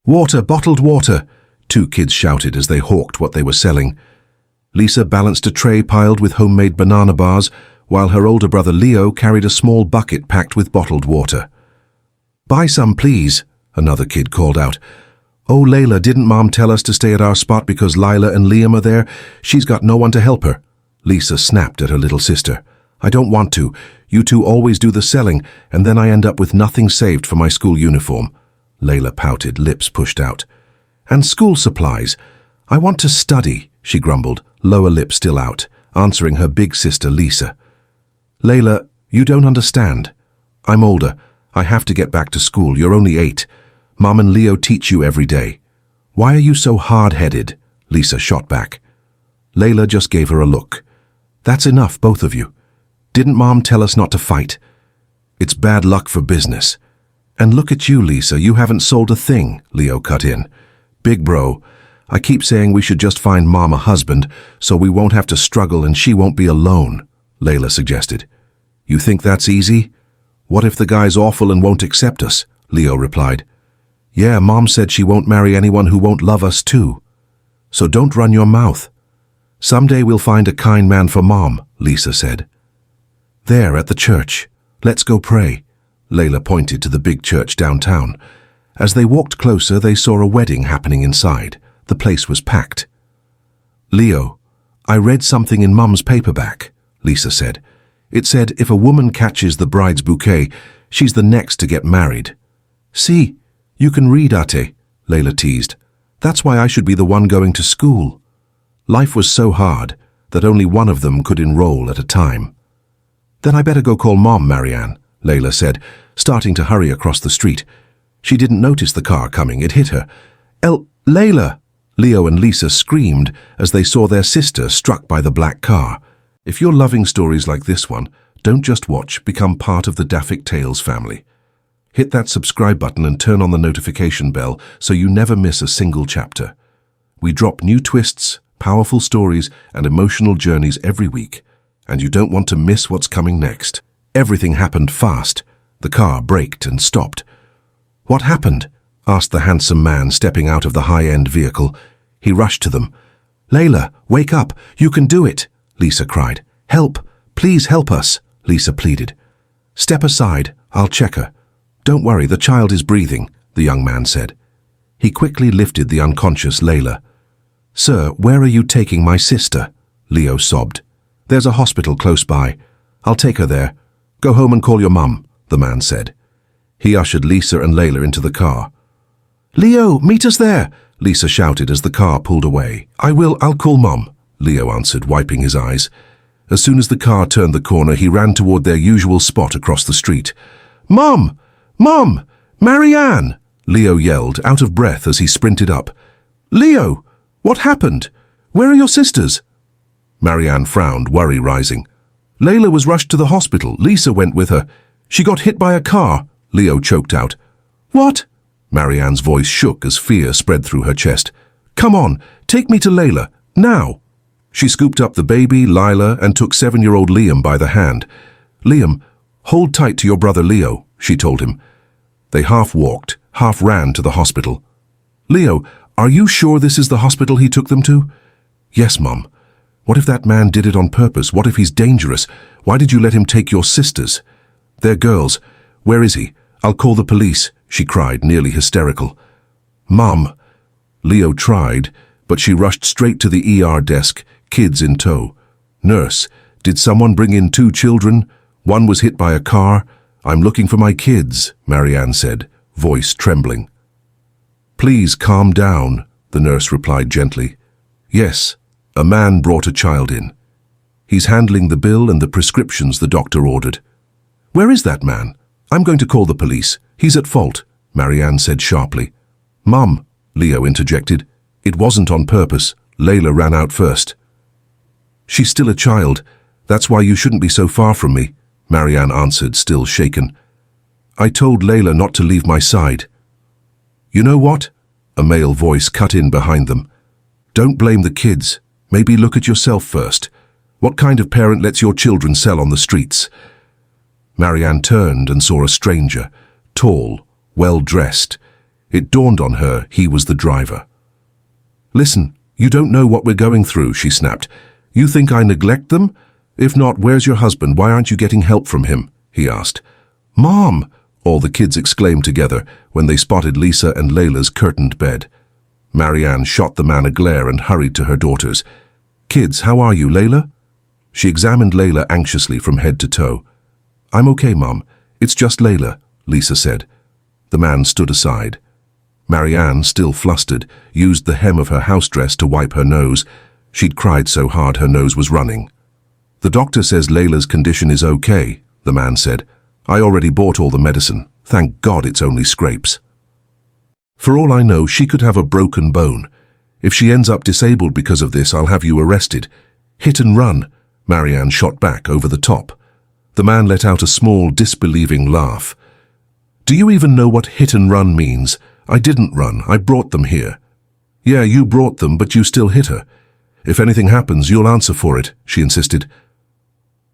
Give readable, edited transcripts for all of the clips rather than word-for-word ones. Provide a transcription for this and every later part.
Water, bottled water, two kids shouted as they hawked what they were selling. Lisa balanced a tray piled with homemade banana bars, while her older brother Leo carried a small bucket packed with bottled water. "Buy some, please," another kid called out. "Oh, Layla, didn't Mom tell us to stay at our spot because Lila and Liam are there? She's got no one to help her." Lisa snapped at her little sister. "I don't want to. You two always do the selling, and then I end up with nothing saved for my school uniform." Layla pouted, lips pushed out. "And school supplies. I want to study," she grumbled, lower lip still out, answering her big sister Lisa. "Layla, you don't understand. I'm older. I have to get back to school. You're only 8. Mom and Leo teach you every day. Why are you so hard-headed?" Lisa shot back. Layla just gave her a look. "That's enough, both of you. Didn't Mom tell us not to fight? It's bad luck for business. And look at you, Lisa, you haven't sold a thing," Leo cut in. "Big bro, I keep saying we should just find Mom a husband so we won't have to struggle and she won't be alone," Layla suggested. "You think that's easy? What if the guy's awful and won't accept us?" Leo replied. "Yeah, Mom said she won't marry anyone who won't love us too. So don't run your mouth. Someday we'll find a kind man for Mom," Lisa said. "There, at the church. Let's go pray." Layla pointed to the big church downtown. As they walked closer, they saw a wedding happening inside. The place was packed. "Leo, I read something in Mum's paperback," Lisa said. "It said if a woman catches the bride's bouquet, she's the next to get married." "See, you can read, Ate," Layla teased. "That's why I should be the one going to school." Life was so hard that only one of them could enroll at a time. "Then I better go call Mom, Marianne," Layla said, starting to hurry across the street. She didn't notice the car coming. It hit her. Layla!" Leo and Lisa screamed as they saw their sister struck by the black car. If you're loving stories like this one, don't just watch, become part of the Daffic Tales family. Hit that subscribe button and turn on the notification bell so you never miss a single chapter. We drop new twists, powerful stories, and emotional journeys every week, and you don't want to miss what's coming next. Everything happened fast. The car braked and stopped. "What happened?" asked the handsome man stepping out of the high-end vehicle. He rushed to them. "Layla, wake up! You can do it!" Lisa cried. "Help! Please help us!" Lisa pleaded. "Step aside. I'll check her." "Don't worry, the child is breathing," the young man said. He quickly lifted the unconscious Layla. "Sir, where are you taking my sister?" Leo sobbed. "There's a hospital close by. I'll take her there. Go home and call your mum," the man said. He ushered Lisa and Layla into the car. "Leo, meet us there!" Lisa shouted as the car pulled away. I'll call Mom," Leo answered, wiping his eyes. As soon as the car turned the corner, he ran toward their usual spot across the street. "Mom! Mom! Marianne!" Leo yelled, out of breath as he sprinted up. "Leo! What happened? Where are your sisters?" Marianne frowned, worry rising. "Layla was rushed to the hospital. Lisa went with her. She got hit by a car," Leo choked out. "What?" Marianne's voice shook as fear spread through her chest. "Come on, take me to Layla, now." She scooped up the baby, Lila, and took 7-year-old Liam by the hand. "Liam, hold tight to your brother Leo," she told him. They half walked, half ran to the hospital. "Leo, are you sure this is the hospital he took them to?" "Yes, Mum. What if that man did it on purpose? What if he's dangerous? Why did you let him take your sisters?" "They're girls. Where is he? I'll call the police," she cried, nearly hysterical. "Mom." Leo tried, but she rushed straight to the ER desk, kids in tow. "Nurse, did someone bring in 2 children? One was hit by a car. I'm looking for my kids," Marianne said, voice trembling. "Please calm down," the nurse replied gently. "Yes, a man brought a child in. He's handling the bill and the prescriptions the doctor ordered." "Where is that man? I'm going to call the police. He's at fault," Marianne said sharply. "Mum," Leo interjected, "it wasn't on purpose. Layla ran out first." "She's still a child. That's why you shouldn't be so far from me," Marianne answered, still shaken. "I told Layla not to leave my side." "You know what?" A male voice cut in behind them. "Don't blame the kids. Maybe look at yourself first. What kind of parent lets your children sell on the streets?" Marianne turned and saw a stranger, tall, well-dressed. It dawned on her he was the driver. "Listen, you don't know what we're going through," she snapped. "You think I neglect them? If not, where's your husband? Why aren't you getting help from him?" he asked. "Mom!" all the kids exclaimed together when they spotted Lisa and Layla's curtained bed. Marianne shot the man a glare and hurried to her daughters. "Kids, how are you, Layla?" She examined Layla anxiously from head to toe. "I'm okay, Mom. It's just Layla," Lisa said. The man stood aside. Marianne, still flustered, used the hem of her house dress to wipe her nose. She'd cried so hard her nose was running. "The doctor says Layla's condition is okay," the man said. "I already bought all the medicine. Thank God it's only scrapes. For all I know, she could have a broken bone. If she ends up disabled because of this, I'll have you arrested." "Hit and run," Marianne shot back over the top. The man let out a small, disbelieving laugh. "Do you even know what hit and run means? I didn't run. I brought them here." "Yeah, you brought them, but you still hit her. If anything happens, you'll answer for it," she insisted.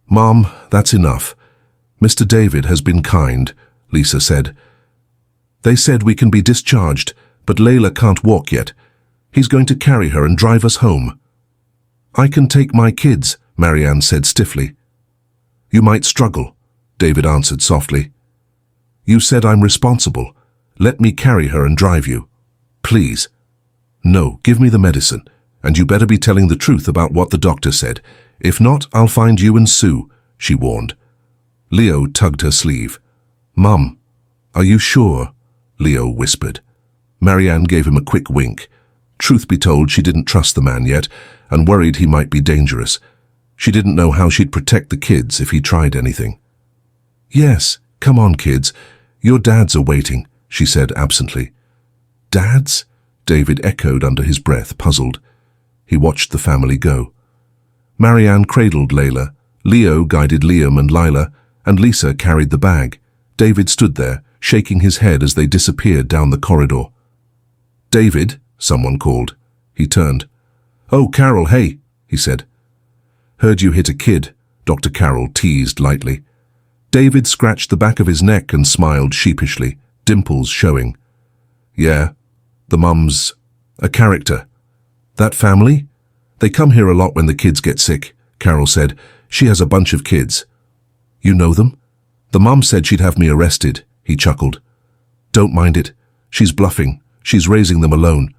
"Mom, that's enough. Mr. David has been kind," Lisa said. "They said we can be discharged, but Layla can't walk yet. He's going to carry her and drive us home." "I can take my kids," Marianne said stiffly. "You might struggle," David answered softly. "You said I'm responsible. Let me carry her and drive you. Please." "No, give me the medicine, and you better be telling the truth about what the doctor said. If not, I'll find you and Sue," she warned. Leo tugged her sleeve. "Mum, are you sure?" Leo whispered. Marianne gave him a quick wink. Truth be told, she didn't trust the man yet, and worried he might be dangerous. She didn't know how she'd protect the kids if he tried anything. "Yes, come on, kids. Your dads are waiting," she said absently. "Dads?" David echoed under his breath, puzzled. He watched the family go. Marianne cradled Layla, Leo guided Liam and Lila, and Lisa carried the bag. David stood there, shaking his head as they disappeared down the corridor. "David," someone called. He turned. "Oh, Carol, hey," he said. "Heard you hit a kid," Dr. Carroll teased lightly. David scratched the back of his neck and smiled sheepishly, dimples showing. "Yeah, the mum's a character." "That family? They come here a lot when the kids get sick," Carol said. "She has a bunch of kids." "You know them?" "The mum said she'd have me arrested," he chuckled. "Don't mind it. She's bluffing. She's raising them alone."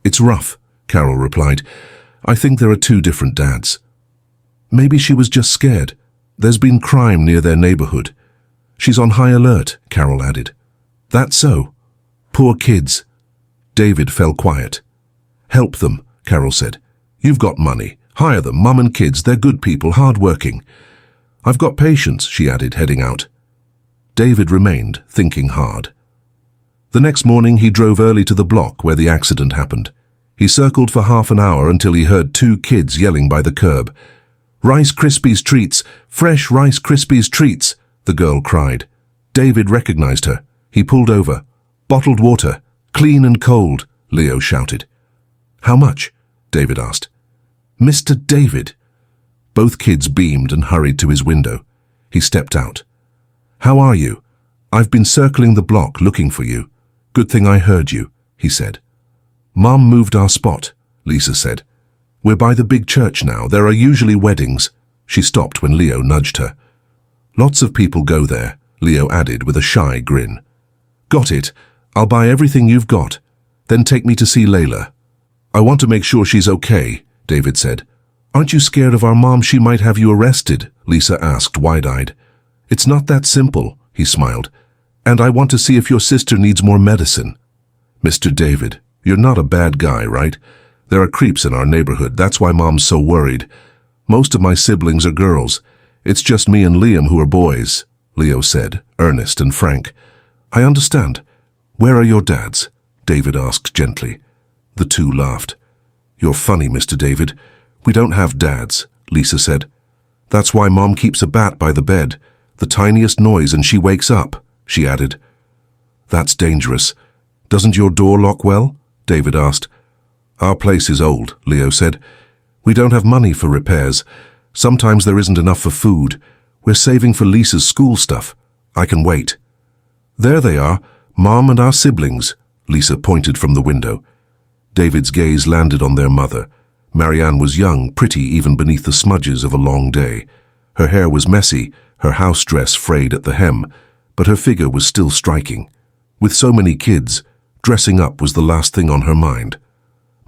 "It's rough," Carol replied. "I think there are two different dads." "Maybe she was just scared. There's been crime near their neighborhood." "She's on high alert," Carol added. "That's so. Poor kids." David fell quiet. "Help them," Carol said. "You've got money. Hire them, mum and kids. They're good people, hardworking." "I've got patience," she added, heading out. David remained, thinking hard. The next morning he drove early to the block where the accident happened. He circled for half an hour until he heard two kids yelling by the curb. "Rice Krispies treats! Fresh Rice Krispies treats!" the girl cried. David recognized her. He pulled over. "Bottled water, clean and cold," Leo shouted. "How much?" David asked. "Mr. David." Both kids beamed and hurried to his window. He stepped out. "How are you? I've been circling the block looking for you. Good thing I heard you," he said. "Mom moved our spot," Lisa said. "We're by the big church now. There are usually weddings." She stopped when Leo nudged her. "Lots of people go there," Leo added with a shy grin. "Got it. I'll buy everything you've got. Then take me to see Layla." "I want to make sure she's okay," David said. "Aren't you scared of our mom? She might have you arrested," Lisa asked, wide-eyed. "It's not that simple," he smiled. "And I want to see if your sister needs more medicine." "Mr. David, you're not a bad guy, right? There are creeps in our neighborhood. That's why Mom's so worried. Most of my siblings are girls. It's just me and Liam who are boys," Leo said, earnest and frank. "I understand. Where are your dads?" David asked gently. The two laughed. "You're funny, Mr. David. We don't have dads," Lisa said. "That's why Mom keeps a bat by the bed. The tiniest noise and she wakes up," she added. "That's dangerous. Doesn't your door lock well?" David asked. "Our place is old," Leo said. "We don't have money for repairs. Sometimes there isn't enough for food. We're saving for Lisa's school stuff. I can wait." "There they are, Mom and our siblings," Lisa pointed from the window. David's gaze landed on their mother. Marianne was young, pretty even beneath the smudges of a long day. Her hair was messy, her house dress frayed at the hem, but her figure was still striking. With so many kids, dressing up was the last thing on her mind.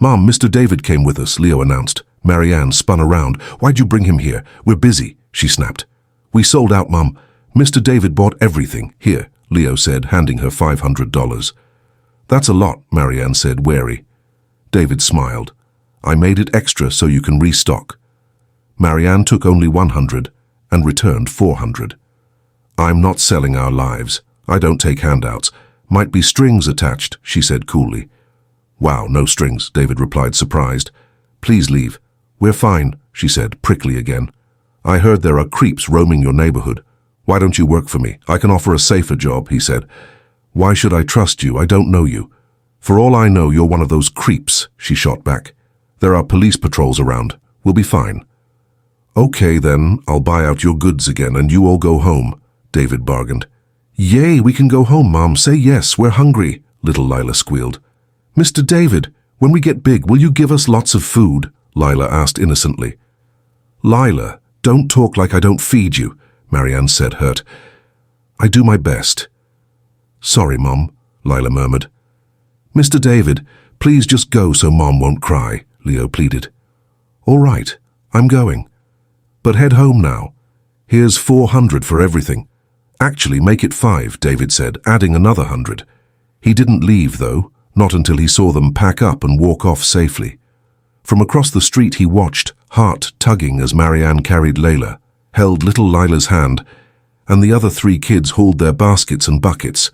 "Mom, Mr. David came with us," Leo announced. Marianne spun around. "Why'd you bring him here? We're busy," she snapped. "We sold out, Mom. Mr. David bought everything. Here," Leo said, handing her $500. "That's a lot," Marianne said, wary. David smiled. "I made it extra so you can restock." Marianne took only 100 and returned 400. "I'm not selling our lives. I don't take handouts. Might be strings attached," she said coolly. "Wow, no strings," David replied, surprised. "Please leave." "We're fine," she said, prickly again. "I heard there are creeps roaming your neighborhood. Why don't you work for me? I can offer a safer job," he said. "Why should I trust you? I don't know you." "For all I know, you're one of those creeps," she shot back. "There are police patrols around. We'll be fine." "Okay then, I'll buy out your goods again and you all go home," David bargained. "Yay, we can go home, Mom. Say yes, we're hungry," little Lila squealed. "Mr. David, when we get big, will you give us lots of food?" Lila asked innocently. "Lila, don't talk like I don't feed you," Marianne said, hurt. "I do my best." "Sorry, Mom," Lila murmured. "Mr. David, please just go so Mom won't cry," Leo pleaded. "All right, I'm going. But head home now. Here's 400 for everything." "Actually, make it 5, David said, adding another 100. He didn't leave, though, not until he saw them pack up and walk off safely. From across the street he watched, heart tugging as Marianne carried Layla, held little Lila's hand, and the other 3 kids hauled their baskets and buckets.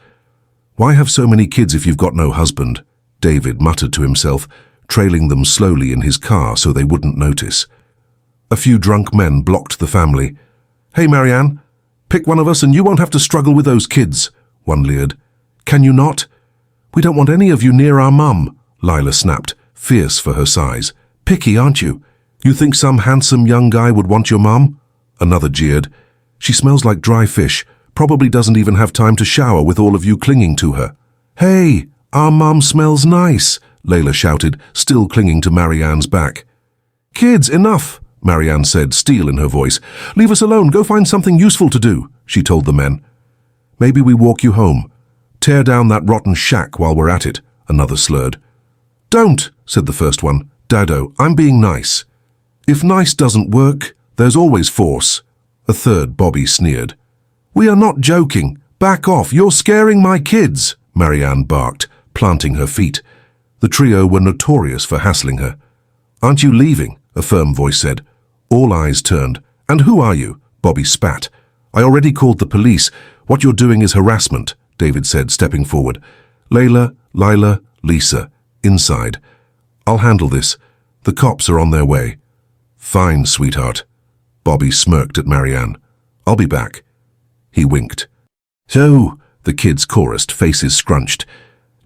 "Why have so many kids if you've got no husband?" David muttered to himself, trailing them slowly in his car so they wouldn't notice. A few drunk men blocked the family. "Hey, Marianne, pick one of us and you won't have to struggle with those kids," one leered. "Can you not?" "We don't want any of you near our mum," Lila snapped, fierce for her size. "Picky, aren't you? You think some handsome young guy would want your mum?" Another jeered. "She smells like dry fish, probably doesn't even have time to shower with all of you clinging to her." "Hey, our mum smells nice," Layla shouted, still clinging to Marianne's back. "Kids, enough," Marianne said, steel in her voice. "Leave us alone, go find something useful to do," she told the men. "Maybe we walk you home. Tear down that rotten shack while we're at it," another slurred. "Don't," said the first one. "Dado, I'm being nice." "If nice doesn't work, there's always force," a third Bobby sneered. "We are not joking. Back off, you're scaring my kids," Marianne barked, planting her feet. The trio were notorious for hassling her. "Aren't you leaving?" a firm voice said. All eyes turned. "And who are you?" Bobby spat. "I already called the police. What you're doing is harassment," David said, stepping forward. "Layla, Lila, Lisa, inside. I'll handle this. The cops are on their way." "Fine, sweetheart." Bobby smirked at Marianne. "I'll be back." He winked. "So," the kids chorused, faces scrunched.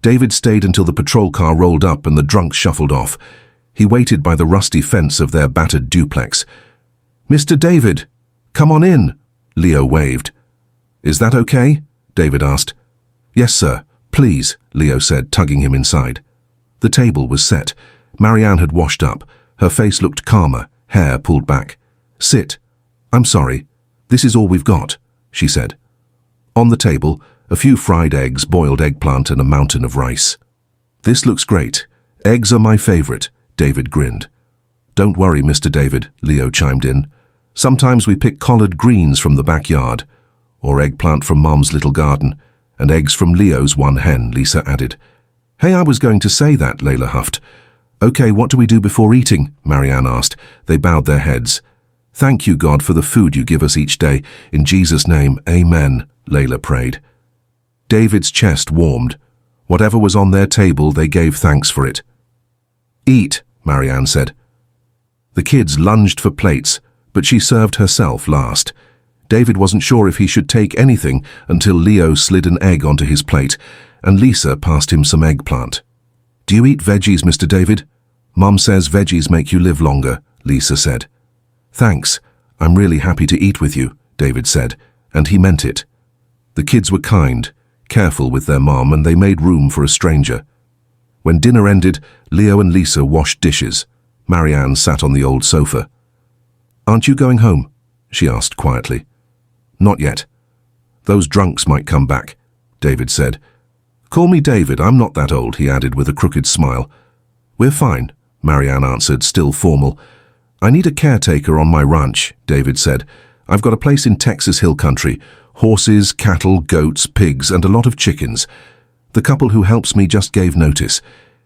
David stayed until the patrol car rolled up and the drunks shuffled off. He waited by the rusty fence of their battered duplex. "Mr. David, come on in," Leo waved. "Is that okay?" David asked. "Yes, sir. Please," Leo said, tugging him inside. The table was set. Marianne had washed up. Her face looked calmer, hair pulled back. "Sit. I'm sorry. This is all we've got," she said. On the table, a few fried eggs, boiled eggplant, and a mountain of rice. "This looks great. Eggs are my favorite," David grinned. "Don't worry, Mr. David," Leo chimed in. "Sometimes we pick collard greens from the backyard, or eggplant from Mom's little garden, and eggs from Leo's one hen," Lisa added. "Hey, I was going to say that," Layla huffed. "Okay, what do we do before eating?" Marianne asked. They bowed their heads. "Thank you, God, for the food you give us each day. In Jesus' name, amen," Layla prayed. David's chest warmed. Whatever was on their table, they gave thanks for it. "Eat," Marianne said. The kids lunged for plates, but she served herself last. David wasn't sure if he should take anything until Leo slid an egg onto his plate, and Lisa passed him some eggplant. "Do you eat veggies, Mr. David?" "Mom says veggies make you live longer," Lisa said. "Thanks. I'm really happy to eat with you," David said, and he meant it. The kids were kind, careful with their mom, and they made room for a stranger. When dinner ended, Leo and Lisa washed dishes. Marianne sat on the old sofa. "Aren't you going home?" she asked quietly. "Not yet. Those drunks might come back," David said. "Call me David, I'm not that old," he added with a crooked smile. "We're fine," Marianne answered, still formal. "I need a caretaker on my ranch," David said. "I've got a place in Texas Hill Country. Horses, cattle, goats, pigs, and a lot of chickens. The couple who helps me just gave notice.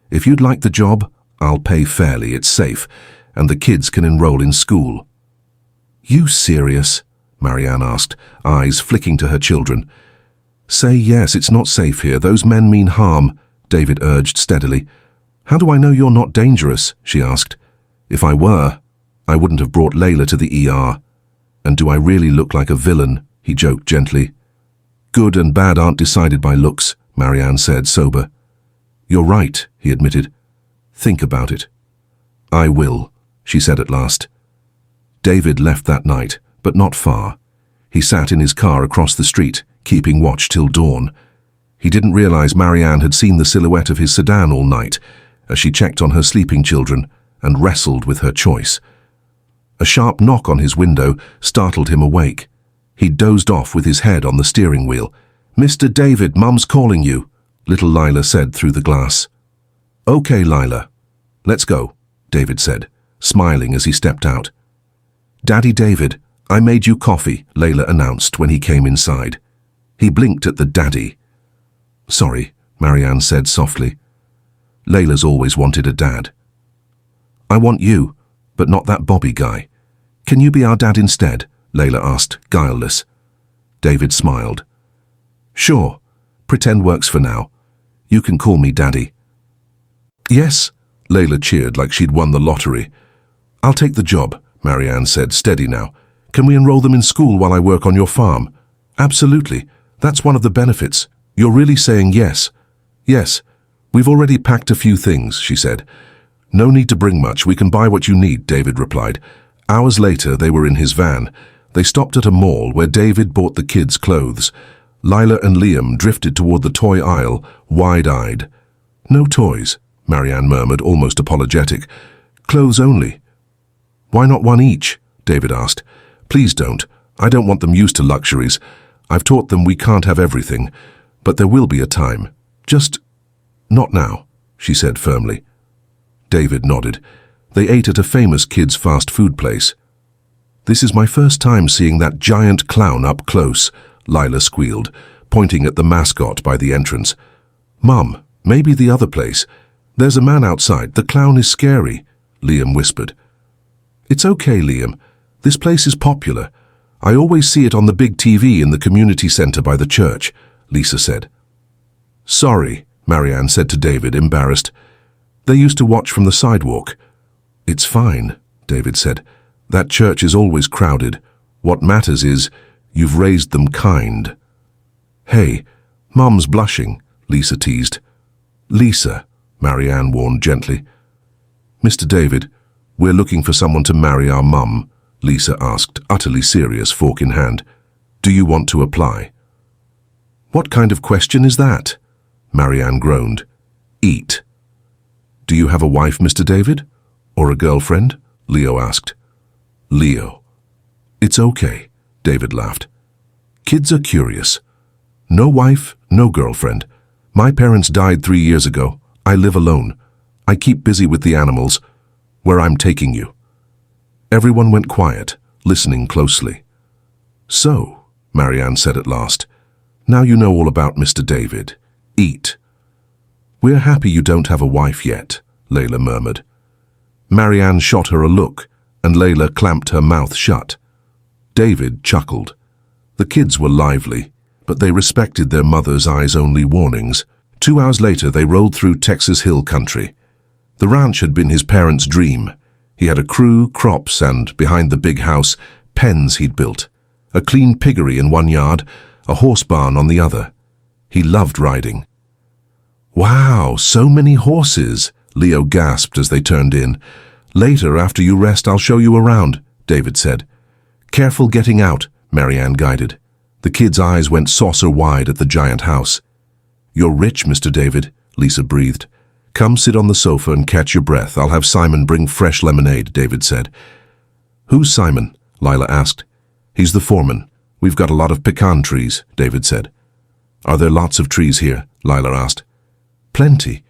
If you'd like the job, I'll pay fairly, it's safe, and the kids can enroll in school." "You serious?" Marianne asked, eyes flicking to her children. "Say yes, it's not safe here. Those men mean harm," David urged steadily. "How do I know you're not dangerous?" she asked. "If I were, I wouldn't have brought Layla to the ER. And do I really look like a villain?" he joked gently. "Good and bad aren't decided by looks," Marianne said, sober. "You're right," he admitted. "Think about it." "I will," she said at last. David left that night, but not far. He sat in his car across the street, keeping watch till dawn. He didn't realize Marianne had seen the silhouette of his sedan all night, as she checked on her sleeping children and wrestled with her choice. A sharp knock on his window startled him awake. He dozed off with his head on the steering wheel. "Mr. David, Mum's calling you," little Lila said through the glass. "Okay, Lila. Let's go," David said, smiling as he stepped out. "Daddy David, I made you coffee," Layla announced when he came inside. He blinked at the daddy. "Sorry," Marianne said softly. Layla's always wanted a dad. "I want you, but not that Bobby guy. Can you be our dad instead?" Layla asked, guileless. David smiled. "Sure. Pretend works for now. You can call me Daddy." "Yes," Layla cheered like she'd won the lottery. "I'll take the job," Marianne said, steady now. "Can we enroll them in school while I work on your farm?" "Absolutely. That's one of the benefits. You're really saying yes?" "Yes. We've already packed a few things," she said. "No need to bring much. We can buy what you need," David replied. Hours later, they were in his van. They stopped at a mall where David bought the kids' clothes. Lila and Liam drifted toward the toy aisle, wide-eyed. "No toys," Marianne murmured, almost apologetic. "Clothes only." "Why not one each?" David asked. "Please don't. I don't want them used to luxuries. I've taught them we can't have everything, but there will be a time. Just not now," she said firmly. David nodded. They ate at a famous kids' fast food place. "This is my first time seeing that giant clown up close," Lila squealed, pointing at the mascot by the entrance. "Mum, maybe the other place. There's a man outside. The clown is scary," Liam whispered. "It's okay, Liam. This place is popular. I always see it on the big TV in the community center by the church," Lisa said. "Sorry," Marianne said to David, embarrassed. "They used to watch from the sidewalk." "It's fine," David said. "That church is always crowded. What matters is you've raised them kind." "Hey, Mum's blushing," Lisa teased. "Lisa," Marianne warned gently. "Mr. David, we're looking for someone to marry our mum," Lisa asked, utterly serious, fork in hand. "Do you want to apply?" "What kind of question is that?" Marianne groaned. "Eat." "Do you have a wife, Mr. David? Or a girlfriend?" Leo asked. "Leo." "It's okay," David laughed. "Kids are curious. No wife, no girlfriend. My parents died 3 years ago. I live alone. I keep busy with the animals. Where I'm taking you." Everyone went quiet, listening closely. "So," Marianne said at last, "now you know all about Mr. David. Eat." "We're happy you don't have a wife yet," Layla murmured. Marianne shot her a look, and Layla clamped her mouth shut. David chuckled. The kids were lively, but they respected their mother's eyes-only warnings. 2 hours later, they rolled through Texas Hill Country. The ranch had been his parents' dream. He had a crew, crops, and, behind the big house, pens he'd built. A clean piggery in one yard, a horse barn on the other. He loved riding. "Wow, so many horses," Leo gasped as they turned in. "Later, after you rest, I'll show you around," David said. "Careful getting out," Marianne guided. The kids' eyes went saucer-wide at the giant house. "You're rich, Mr. David," Lisa breathed. Come sit on the sofa and catch your breath. I'll have Simon bring fresh lemonade, David said. Who's Simon? Lila asked. He's the foreman. We've got a lot of pecan trees, David said. Are there lots of trees here? Lila asked. Plenty.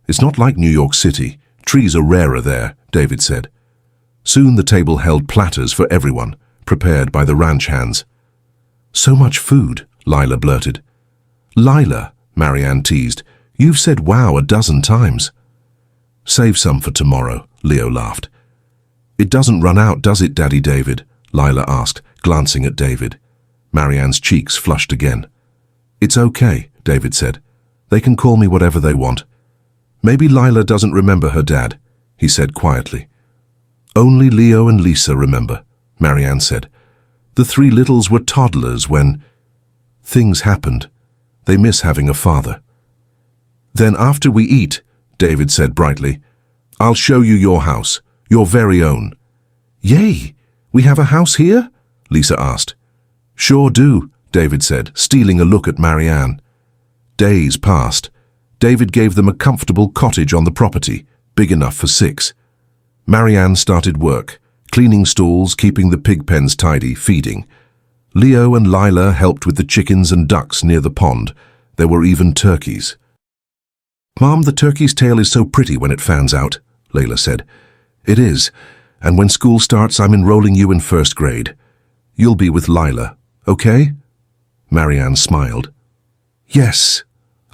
It's not like New York City. Trees are rarer there, David said. Soon the table held platters for everyone, prepared by the ranch hands. So much food, Lila blurted. Lila, Marianne teased, you've said wow a dozen times. Save some for tomorrow, Leo laughed. It doesn't run out, does it, Daddy David? Lila asked, glancing at David. Marianne's cheeks flushed again. It's okay, David said. They can call me whatever they want. Maybe Lila doesn't remember her dad, he said quietly. Only Leo and Lisa remember, Marianne said. The three littles were toddlers when things happened. They miss having a father. Then after we eat, David said brightly, I'll show you your house, your very own. Yay! We have a house here? Lisa asked. Sure do, David said, stealing a look at Marianne. Days passed. David gave them a comfortable cottage on the property, big enough for 6. Marianne started work, cleaning stalls, keeping the pig pens tidy, feeding. Leo and Lila helped with the chickens and ducks near the pond. There were even turkeys. Mom, the turkey's tail is so pretty when it fans out, Layla said. It is, and when school starts I'm enrolling you in 1st grade. You'll be with Lila, okay? Marianne smiled. Yes.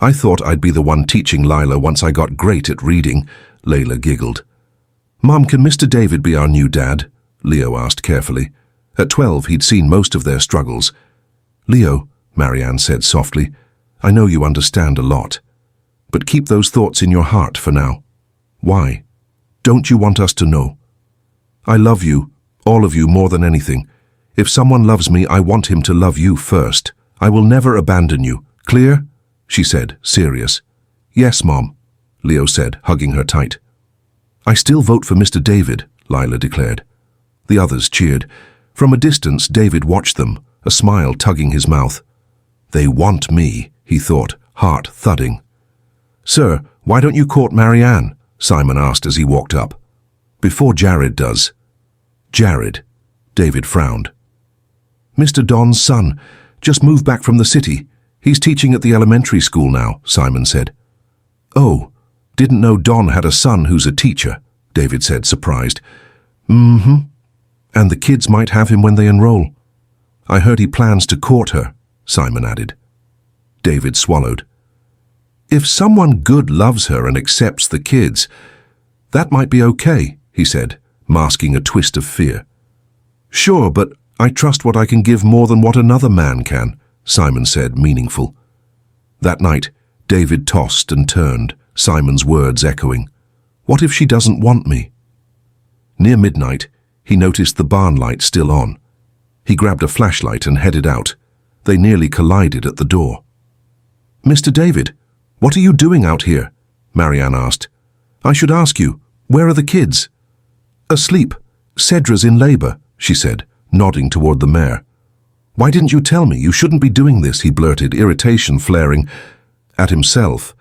I thought I'd be the one teaching Lila once I got great at reading, Layla giggled. Mom, can Mr. David be our new dad? Leo asked carefully. At 12, he'd seen most of their struggles. Leo, Marianne said softly, I know you understand a lot. But keep those thoughts in your heart for now. Why? Don't you want us to know? I love you, all of you, more than anything. If someone loves me, I want him to love you first. I will never abandon you. Clear? She said, serious. Yes, Mom, Leo said, hugging her tight. I still vote for Mr. David, Lila declared. The others cheered. From a distance, David watched them, a smile tugging his mouth. They want me, he thought, heart thudding. Sir, why don't you court Marianne? Simon asked as he walked up. Before Jared does. Jared, David frowned. Mr. Don's son, just moved back from the city. He's teaching at the elementary school now, Simon said. Oh, didn't know Don had a son who's a teacher, David said, surprised. Mm-hmm. And the kids might have him when they enroll. I heard he plans to court her, Simon added. David swallowed. If someone good loves her and accepts the kids, that might be okay, he said, masking a twist of fear. Sure, but I trust what I can give more than what another man can, Simon said, meaningful. That night, David tossed and turned, Simon's words echoing. What if she doesn't want me? Near midnight, he noticed the barn light still on. He grabbed a flashlight and headed out. They nearly collided at the door. Mr. David, what are you doing out here? Marianne asked. I should ask you, where are the kids? Asleep. Cedra's in labor, she said, nodding toward the mare. Why didn't you tell me? You shouldn't be doing this, he blurted, irritation flaring at himself.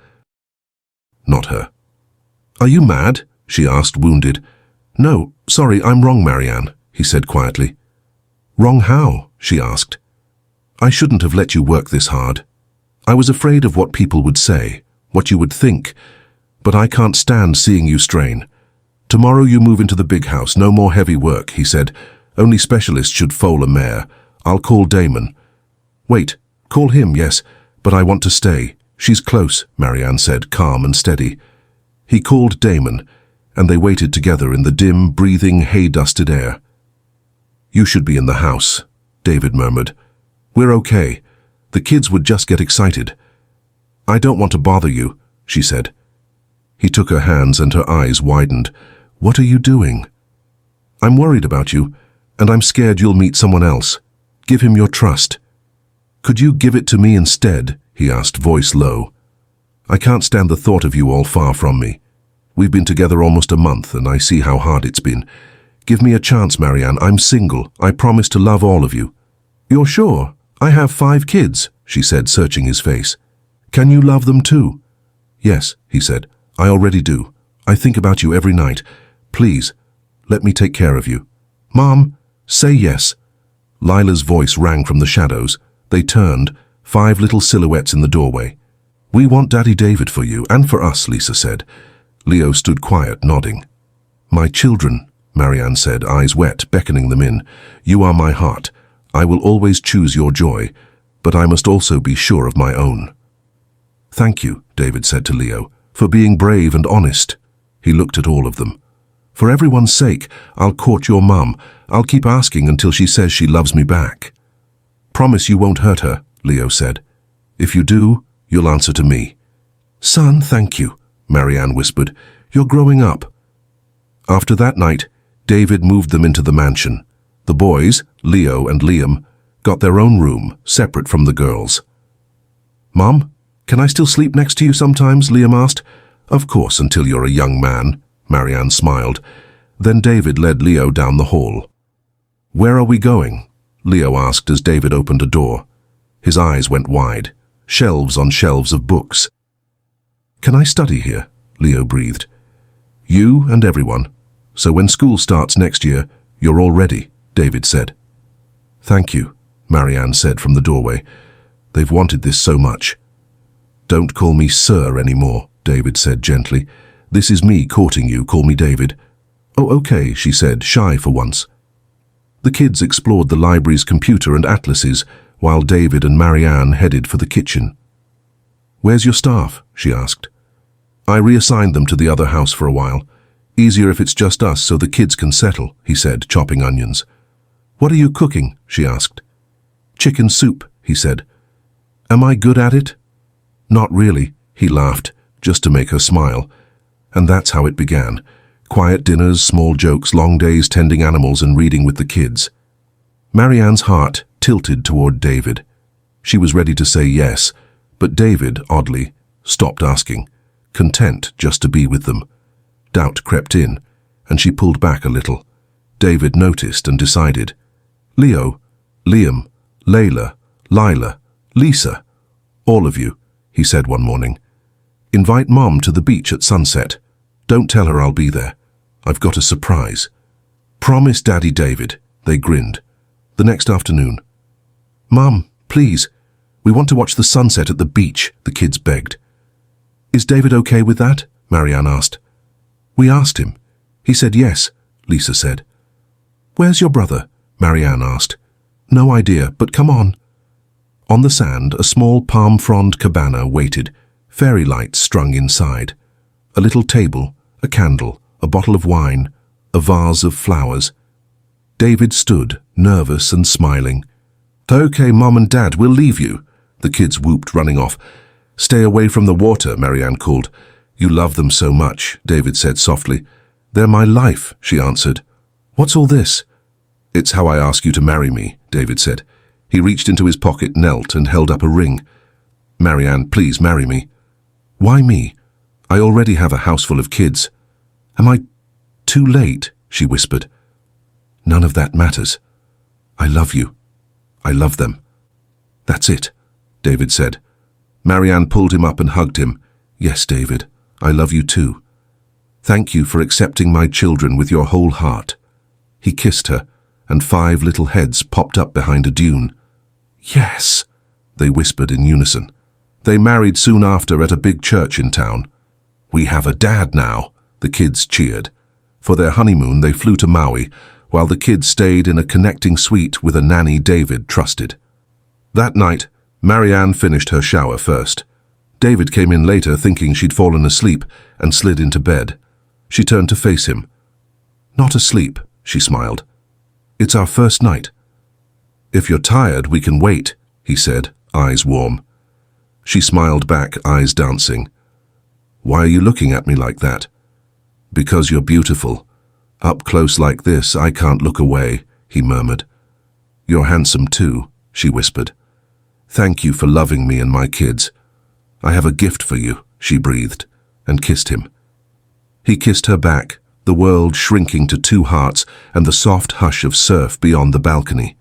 Not her. Are you mad? She asked, wounded. No, sorry, I'm wrong, Marianne, he said quietly. Wrong how? She asked. I shouldn't have let you work this hard. I was afraid of what people would say, what you would think, but I can't stand seeing you strain. Tomorrow you move into the big house, no more heavy work, he said. Only specialists should foal a mare. I'll call Damon. Wait, call him, yes, but I want to stay. She's close, Marianne said, calm and steady. He called Damon, and they waited together in the dim, breathing, hay-dusted air. You should be in the house, David murmured. We're okay. The kids would just get excited. I don't want to bother you, she said. He took her hands and her eyes widened. What are you doing? I'm worried about you, and I'm scared you'll meet someone else. Give him your trust. Could you give it to me instead? He asked, voice low. I can't stand the thought of you all far from me. We've been together almost a month, and I see how hard it's been. Give me a chance, Marianne. I'm single. I promise to love all of you. You're sure? I have 5 kids, she said, searching his face. Can you love them too? Yes, he said. I already do. I think about you every night. Please, let me take care of you. Mom, say yes. Lila's voice rang from the shadows. They turned, 5 little silhouettes in the doorway. We want Daddy David for you and for us, Lisa said. Leo stood quiet, nodding. My children, Marianne said, eyes wet, beckoning them in. You are my heart. I will always choose your joy, but I must also be sure of my own. Thank you, David said to Leo, for being brave and honest. He looked at all of them. For everyone's sake, I'll court your mum. I'll keep asking until she says she loves me back. Promise you won't hurt her, Leo said. If you do, you'll answer to me. Son, thank you, Marianne whispered. You're growing up. After that night, David moved them into the mansion. The boys, Leo and Liam, got their own room, separate from the girls. Mom, can I still sleep next to you sometimes? Liam asked. Of course, until you're a young man, Marianne smiled. Then David led Leo down the hall. Where are we going? Leo asked as David opened a door. His eyes went wide, shelves on shelves of books. Can I study here? Leo breathed. You and everyone. So when school starts next year, you're all ready, David said. Thank you, Marianne said from the doorway. They've wanted this so much. Don't call me sir anymore, David said gently. This is me courting you, call me David. Oh, okay, she said, shy for once. The kids explored the library's computer and atlases, while David and Marianne headed for the kitchen. Where's your staff? She asked. I reassigned them to the other house for a while. Easier if it's just us so the kids can settle, he said, chopping onions. What are you cooking? She asked. Chicken soup, he said. Am I good at it? Not really, he laughed, just to make her smile. And that's how it began. Quiet dinners, small jokes, long days tending animals and reading with the kids. Marianne's heart tilted toward David. She was ready to say yes, but David, oddly, stopped asking, content just to be with them. Doubt crept in, and she pulled back a little. David noticed and decided. Leo, Liam, Layla, Lila, Lisa, all of you, he said one morning. Invite Mom to the beach at sunset. Don't tell her I'll be there. I've got a surprise. Promise Daddy David, they grinned. The next afternoon. Mom, please, we want to watch the sunset at the beach, the kids begged. Is David okay with that? Marianne asked. We asked him. He said yes, Lisa said. Where's your brother? Marianne asked. No idea, but come on. On the sand, a small palm frond cabana waited, fairy lights strung inside. A little table, a candle, a bottle of wine, a vase of flowers. David stood, nervous and smiling. Okay, Mom and Dad, we'll leave you, the kids whooped, running off. Stay away from the water, Marianne called. You love them so much, David said softly. They're my life, she answered. What's all this? It's how I ask you to marry me, David said. He reached into his pocket, knelt, and held up a ring. Marianne, please marry me. Why me? I already have a house full of kids. Am I too late? She whispered. None of that matters. I love you. I love them. That's it, David said. Marianne pulled him up and hugged him. Yes, David, I love you too. Thank you for accepting my children with your whole heart. He kissed her, and 5 little heads popped up behind a dune. Yes, they whispered in unison. They married soon after at a big church in town. We have a dad now, the kids cheered. For their honeymoon, they flew to Maui, while the kids stayed in a connecting suite with a nanny David trusted. That night, Marianne finished her shower first. David came in later thinking she'd fallen asleep and slid into bed. She turned to face him. Not asleep, she smiled. It's our first night. If you're tired, we can wait, he said, eyes warm. She smiled back, eyes dancing. Why are you looking at me like that? Because you're beautiful. Up close like this, I can't look away, he murmured. You're handsome too, she whispered. Thank you for loving me and my kids. I have a gift for you, she breathed, and kissed him. He kissed her back, the world shrinking to 2 hearts and the soft hush of surf beyond the balcony.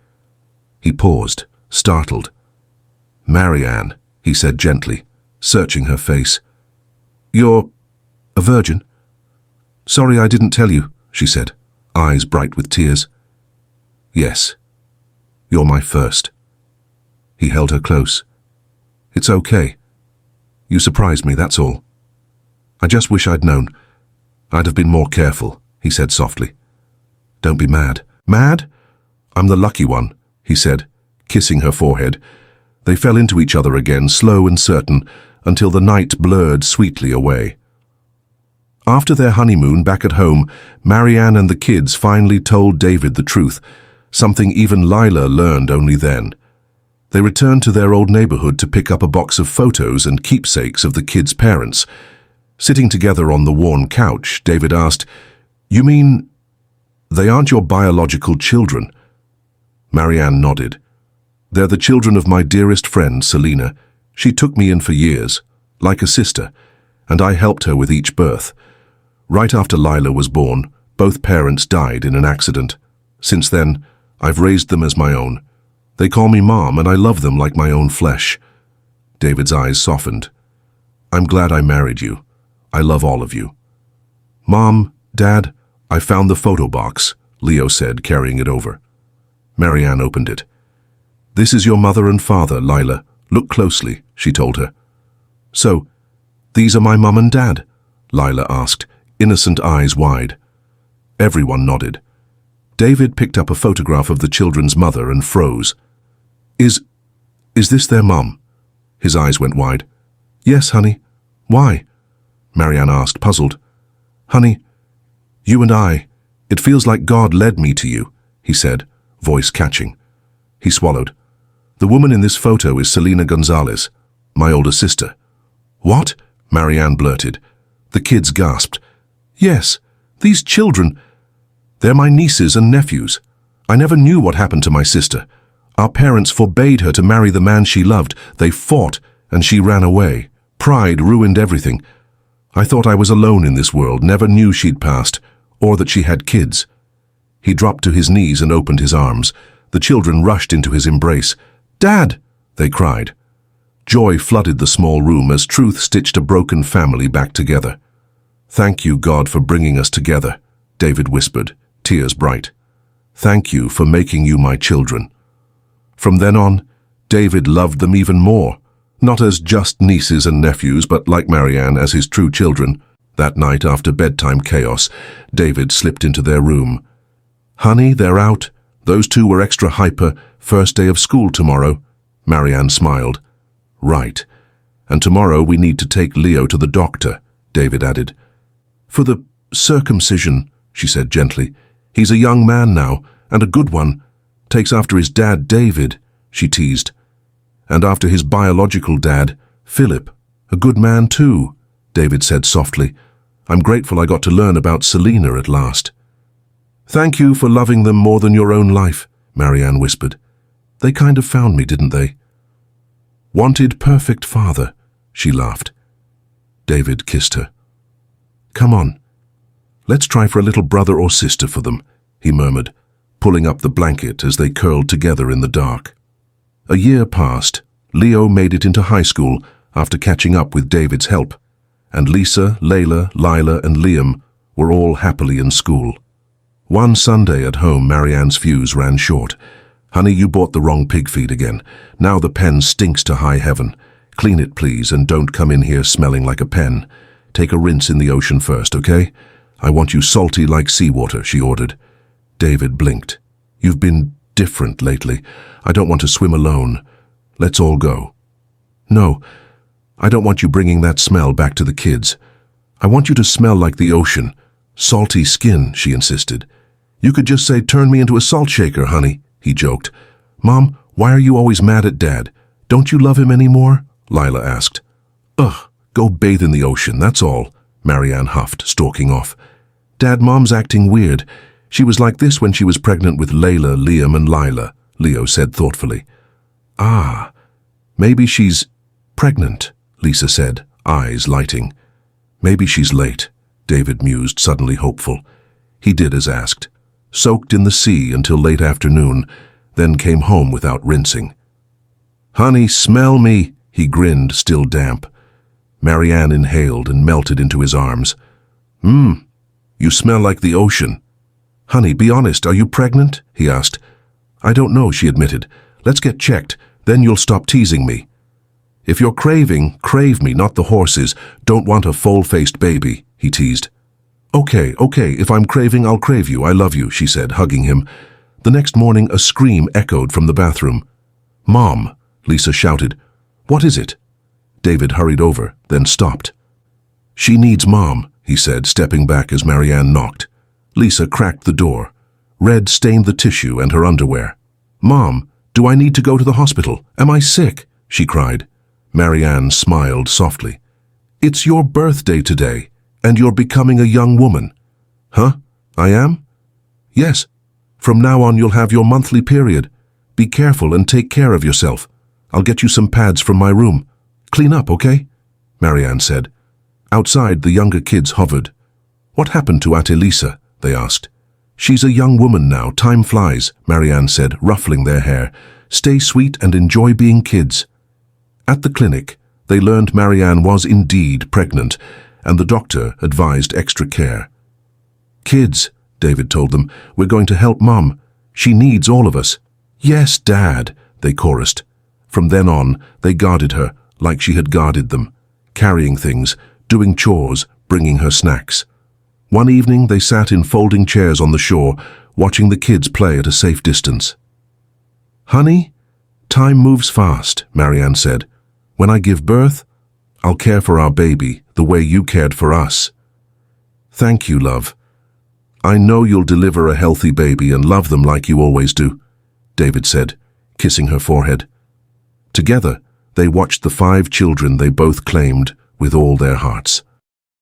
He paused, startled. Marianne, he said gently, searching her face. You're A virgin? Sorry I didn't tell you, she said, eyes bright with tears. Yes. You're my first. He held her close. It's okay. You surprised me, that's all. I just wish I'd known. I'd have been more careful, he said softly. Don't be mad. Mad? I'm the lucky one, he said, kissing her forehead. They fell into each other again, slow and certain, until the night blurred sweetly away. After their honeymoon back at home, Marianne and the kids finally told David the truth, something even Lila learned only then. They returned to their old neighborhood to pick up a box of photos and keepsakes of the kids' parents. Sitting together on the worn couch, David asked, "You mean they aren't your biological children?" Marianne nodded. "They're the children of my dearest friend, Selena. She took me in for years, like a sister, and I helped her with each birth. Right after Lila was born, both parents died in an accident. Since then, I've raised them as my own. They call me Mom, and I love them like my own flesh." David's eyes softened. "I'm glad I married you. I love all of you." "Mom, Dad, I found the photo box," Leo said, carrying it over. Marianne opened it. "This is your mother and father, Lila. Look closely," she told her. "So, these are my mum and dad?" Lila asked, innocent eyes wide. Everyone nodded. David picked up a photograph of the children's mother and froze. Is this their mum?" His eyes went wide. "Yes, honey. Why?" Marianne asked, puzzled. "Honey, you and I, it feels like God led me to you," he said, voice catching. He swallowed. "The woman in this photo is Selena Gonzalez, my older sister." "What?" Marianne blurted. The kids gasped. "Yes, these children, they're my nieces and nephews. I never knew what happened to my sister. Our parents forbade her to marry the man she loved. They fought, and she ran away. Pride ruined everything. I thought I was alone in this world, never knew she'd passed, or that she had kids." He dropped to his knees and opened his arms. The children rushed into his embrace. "Dad!" they cried. Joy flooded the small room as truth stitched a broken family back together. "Thank you, God, for bringing us together," David whispered, tears bright. "Thank you for making you my children." From then on, David loved them even more, not as just nieces and nephews, but like Marianne, as his true children. That night, after bedtime chaos, David slipped into their room. "Honey, they're out. Those two were extra hyper. First day of school tomorrow." Marianne smiled. "Right. And tomorrow we need to take Leo to the doctor," David added. "For the circumcision," she said gently. "He's a young man now, and a good one. Takes after his dad, David," she teased. "And after his biological dad, Philip. A good man too," David said softly. "I'm grateful I got to learn about Selena at last." "Thank you for loving them more than your own life," Marianne whispered. "They kind of found me, didn't they?" "Wanted perfect father," she laughed. David kissed her. "Come on. Let's try for a little brother or sister for them," he murmured, pulling up the blanket as they curled together in the dark. A year passed. Leo made it into high school after catching up with David's help, and Lisa, Layla, Lila, and Liam were all happily in school. One Sunday at home, Marianne's fuse ran short. "Honey, you bought the wrong pig feed again. Now the pen stinks to high heaven. Clean it, please, and don't come in here smelling like a pen. Take a rinse in the ocean first, okay? I want you salty like seawater," she ordered. David blinked. "You've been different lately. I don't want to swim alone. Let's all go." "No, I don't want you bringing that smell back to the kids. I want you to smell like the ocean. Salty skin," she insisted. "You could just say, 'Turn me into a salt shaker, honey,'" he joked. "Mom, why are you always mad at Dad? Don't you love him anymore?" Lila asked. "Ugh, go bathe in the ocean, that's all," Marianne huffed, stalking off. "Dad, Mom's acting weird. She was like this when she was pregnant with Layla, Liam, and Lila," Leo said thoughtfully. "Ah, maybe she's pregnant," Lisa said, eyes lighting. "Maybe she's late," David mused, suddenly hopeful. He did as asked, soaked in the sea until late afternoon, then came home without rinsing. "Honey, smell me," he grinned, still damp. Marianne inhaled and melted into his arms. You smell like the ocean. Honey, be honest, are you pregnant? He asked. I don't know, she admitted. Let's get checked, then you'll stop teasing me. If you're craving, crave me, not the horses. Don't want a full-faced baby, he teased. Okay, if I'm craving, I'll crave you. I love you, she said, hugging him. The next morning, a scream echoed from the bathroom. Mom, Lisa shouted. What is it? David hurried over, then stopped. She needs Mom, he said, stepping back as Marianne knocked. Lisa cracked the door. Red stained the tissue and her underwear. Mom, do I need to go to the hospital? Am I sick? She cried. Marianne smiled softly. It's your birthday today, and you're becoming a young woman. Huh? I am? Yes. From now on you'll have your monthly period. Be careful and take care of yourself. I'll get you some pads from my room. Clean up, okay? Marianne said. Outside, the younger kids hovered. What happened to Ate Lisa? They asked. She's a young woman now. Time flies, Marianne said, ruffling their hair. Stay sweet and enjoy being kids. At the clinic, they learned Marianne was indeed pregnant, and the doctor advised extra care. Kids, David told them, we're going to help Mom. She needs all of us. Yes, Dad, they chorused. From then on, they guarded her like she had guarded them, carrying things, doing chores, bringing her snacks. One evening, they sat in folding chairs on the shore, watching the kids play at a safe distance. Honey, time moves fast, Marianne said. When I give birth, I'll care for our baby the way you cared for us. Thank you, love. I know you'll deliver a healthy baby and love them like you always do, David said, kissing her forehead. Together, they watched the 5 children they both claimed with all their hearts.